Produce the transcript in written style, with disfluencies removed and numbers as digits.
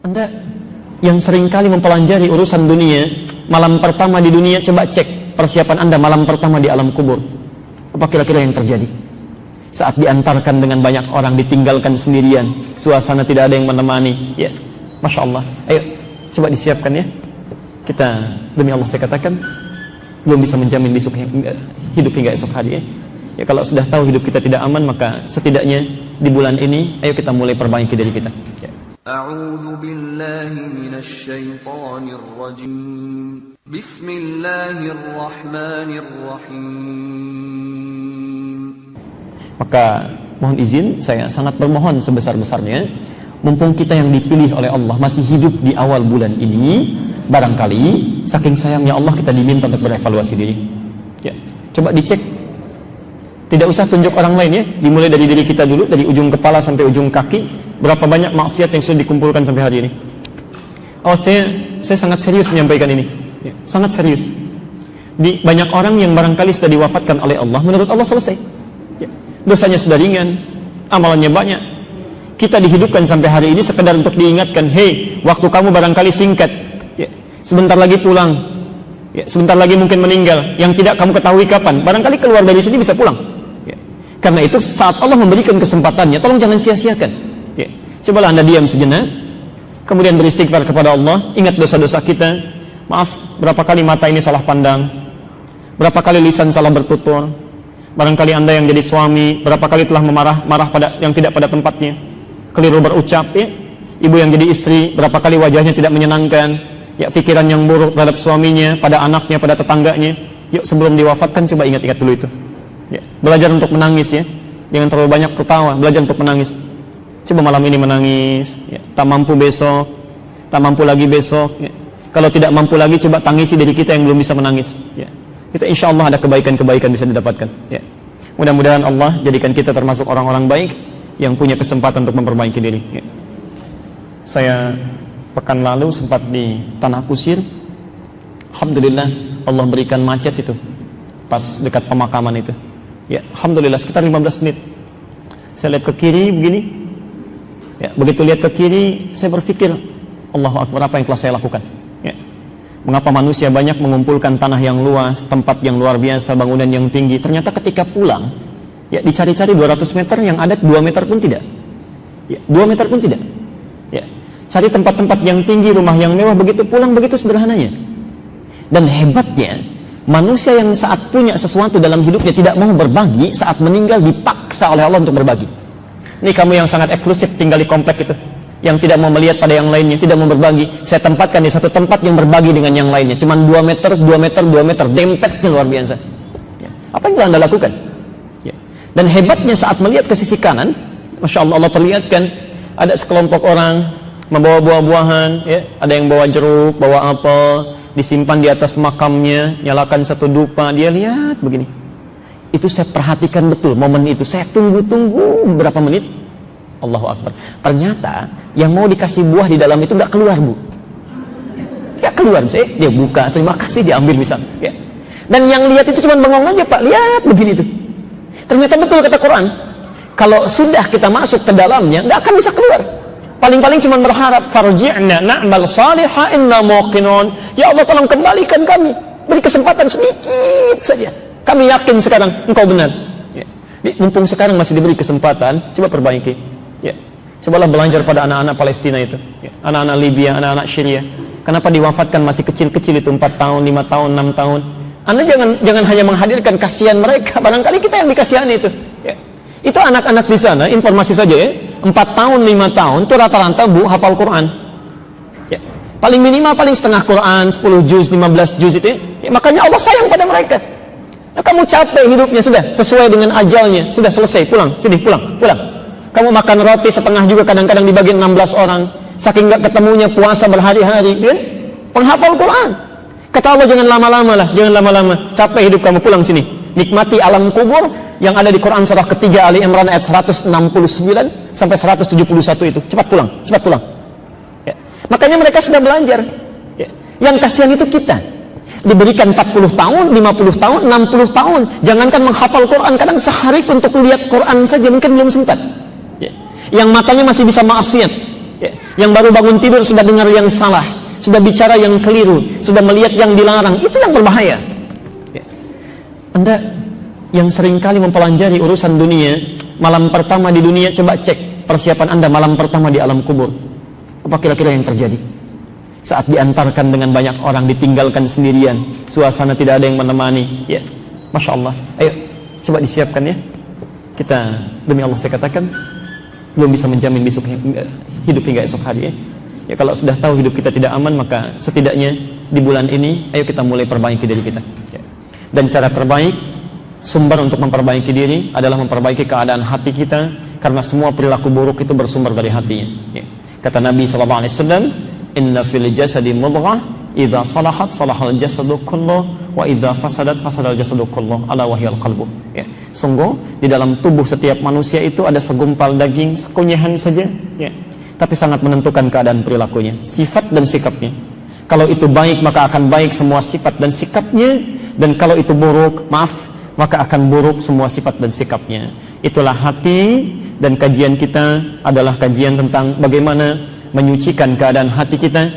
Anda yang seringkali mempelajari urusan dunia, malam pertama di dunia, coba cek persiapan Anda malam pertama di alam kubur. Apa kira-kira yang terjadi? Saat diantarkan dengan banyak orang, ditinggalkan sendirian, suasana tidak ada yang menemani, ya, Masya Allah. Ayo, coba disiapkan ya. Kita, demi Allah saya katakan, belum bisa menjamin hidup hingga esok hari ya. Ya kalau sudah tahu hidup kita tidak aman, maka setidaknya di bulan ini, ayo kita mulai perbaiki diri kita ya. A'udzu billahi minasy syaithanir rajim. Bismillahirrahmanirrahim. Maka mohon izin, saya sangat bermohon sebesar-besarnya, mumpung kita yang dipilih oleh Allah masih hidup di awal bulan ini, barangkali saking sayangnya Allah kita diminta untuk berevaluasi diri. Ya, coba dicek. Tidak usah tunjuk orang lain ya, dimulai dari diri kita dulu, dari ujung kepala sampai ujung kaki, berapa banyak maksiat yang sudah dikumpulkan sampai hari ini. Oh, saya sangat serius menyampaikan ini ya, sangat serius. Di banyak orang yang barangkali sudah diwafatkan oleh Allah, menurut Allah selesai ya, dosanya sudah ringan, amalannya banyak. Kita dihidupkan sampai hari ini sekedar untuk diingatkan, hei, waktu kamu barangkali singkat ya, sebentar lagi pulang ya, sebentar lagi mungkin meninggal, yang tidak kamu ketahui kapan, barangkali keluar dari sini bisa pulang. Karena itu saat Allah memberikan kesempatannya, tolong jangan sia-siakan ya. Cobalah Anda diam sejenak, kemudian beristighfar kepada Allah, ingat dosa-dosa kita. Maaf, berapa kali mata ini salah pandang, berapa kali lisan salah bertutur, barangkali Anda yang jadi suami berapa kali telah marah pada yang tidak pada tempatnya, keliru berucap ya. Ibu yang jadi istri berapa kali wajahnya tidak menyenangkan ya, pikiran yang buruk terhadap suaminya, pada anaknya, pada tetangganya. Yuk sebelum diwafatkan coba ingat-ingat dulu itu ya, belajar untuk menangis ya, jangan terlalu banyak tertawa, belajar untuk menangis. Coba malam ini menangis ya. Tak mampu besok, tak mampu lagi besok ya. Kalau tidak mampu lagi, coba tangisi diri kita yang belum bisa menangis ya. Itu insya Allah ada kebaikan-kebaikan bisa didapatkan ya. Mudah-mudahan Allah jadikan kita termasuk orang-orang baik yang punya kesempatan untuk memperbaiki diri ya. Saya pekan lalu sempat di Tanah Kusir, alhamdulillah Allah berikan macet itu pas dekat pemakaman itu ya, alhamdulillah sekitar 15 menit. Saya lihat ke kiri begini ya, begitu lihat ke kiri saya berpikir, Allahu Akbar, apa yang telah saya lakukan ya. Mengapa manusia banyak mengumpulkan tanah yang luas, tempat yang luar biasa, bangunan yang tinggi, ternyata ketika pulang ya dicari-cari 200 meter yang ada 2 meter pun tidak ya, 2 meter pun tidak ya. Cari tempat-tempat yang tinggi, rumah yang mewah, begitu pulang begitu sederhananya. Dan hebatnya manusia yang saat punya sesuatu dalam hidupnya tidak mau berbagi, saat meninggal dipaksa oleh Allah untuk berbagi. Ini kamu yang sangat eksklusif tinggal di komplek itu, yang tidak mau melihat pada yang lainnya, tidak mau berbagi, saya tempatkan di satu tempat yang berbagi dengan yang lainnya, cuman 2 meter, 2 meter, 2 meter, dempetnya luar biasa ya. Apa yang telah Anda lakukan ya. Dan hebatnya saat melihat ke sisi kanan, Masya Allah, Allah perlihatkan ada sekelompok orang membawa buah-buahan ya. Ada yang bawa jeruk, bawa apel, disimpan di atas makamnya, nyalakan satu dupa, dia lihat begini. Itu saya perhatikan betul momen itu, saya tunggu-tunggu berapa menit. Allahu Akbar, ternyata yang mau dikasih buah di dalam itu nggak keluar, Bu, nggak keluar. Dia buka, terima kasih, diambil misal ya. Dan yang lihat itu cuma bengong aja, Pak, lihat begini tuh. Ternyata betul kata Quran, kalau sudah kita masuk ke dalamnya nggak akan bisa keluar. Paling-paling cuma berharap, farji'na na'mal salihah inna muqinun, ya Allah tolong kembalikan kami, beri kesempatan sedikit saja, kami yakin sekarang engkau benar ya. Mumpung sekarang masih diberi kesempatan, coba perbaiki ya. Cobalah belajar pada anak-anak Palestina itu ya. Anak-anak Libya, anak-anak Syria, kenapa diwafatkan masih kecil-kecil itu, 4 tahun, 5 tahun, 6 tahun. Anda jangan hanya menghadirkan kasihan mereka, barangkali kita yang dikasihani itu ya. Itu anak-anak di sana, informasi saja ya, 4 tahun, 5 tahun, itu rata-rata, Bu, hafal Quran ya. Paling minimal, paling setengah Quran, 10 juz, 15 juz itu ya. Makanya Allah sayang pada mereka. Nah, kamu capek hidupnya, sudah sesuai dengan ajalnya, sudah selesai, pulang, sini, pulang. Kamu makan roti setengah juga kadang-kadang dibagi 16 orang, saking gak ketemunya puasa berhari-hari kan? Penghafal Quran. Kata Allah, jangan lama-lama lah, jangan lama-lama, capek hidup kamu, pulang sini, nikmati alam kubur yang ada di Quran surah ketiga Ali Imran ayat 169 sampai 171 itu. Cepat pulang ya. Makanya mereka sudah belajar ya. Yang kasihan itu kita, diberikan 40 tahun, 50 tahun, 60 tahun, jangankan menghafal Quran, kadang sehari untuk lihat Quran saja mungkin belum sempat ya. Yang matanya masih bisa maksiat ya. Yang baru bangun tidur sudah dengar yang salah, sudah bicara yang keliru, sudah melihat yang dilarang. Itu yang berbahaya. Ya. Anda yang seringkali mempelajari urusan dunia, malam pertama di dunia, coba cek persiapan Anda malam pertama di alam kubur. Apa kira-kira yang terjadi? Saat diantarkan dengan banyak orang, ditinggalkan sendirian, suasana tidak ada yang menemani, ya, Masya Allah. Ayo, coba disiapkan ya. Kita, demi Allah saya katakan, belum bisa menjamin besok hidup hingga esok hari ya. Ya kalau sudah tahu hidup kita tidak aman, maka setidaknya di bulan ini, ayo kita mulai perbaiki diri kita. Ya. Dan cara terbaik, sumber untuk memperbaiki diri adalah memperbaiki keadaan hati kita, karena semua perilaku buruk itu bersumber dari hatinya. Ya. Kata Nabi SAW, Inna fil jasadi mudghah idza salahat salahal jasadu kulluh wa idza fasadat fasadal jasadu kulluh ala wahyal qalbu. Ya. Sungguh di dalam tubuh setiap manusia itu ada segumpal daging sekunyahan saja, ya. Tapi sangat menentukan keadaan perilakunya, sifat dan sikapnya. Kalau itu baik maka akan baik semua sifat dan sikapnya, dan kalau itu buruk, maaf, maka akan buruk semua sifat dan sikapnya. Itulah hati, dan kajian kita adalah kajian tentang bagaimana menyucikan keadaan hati kita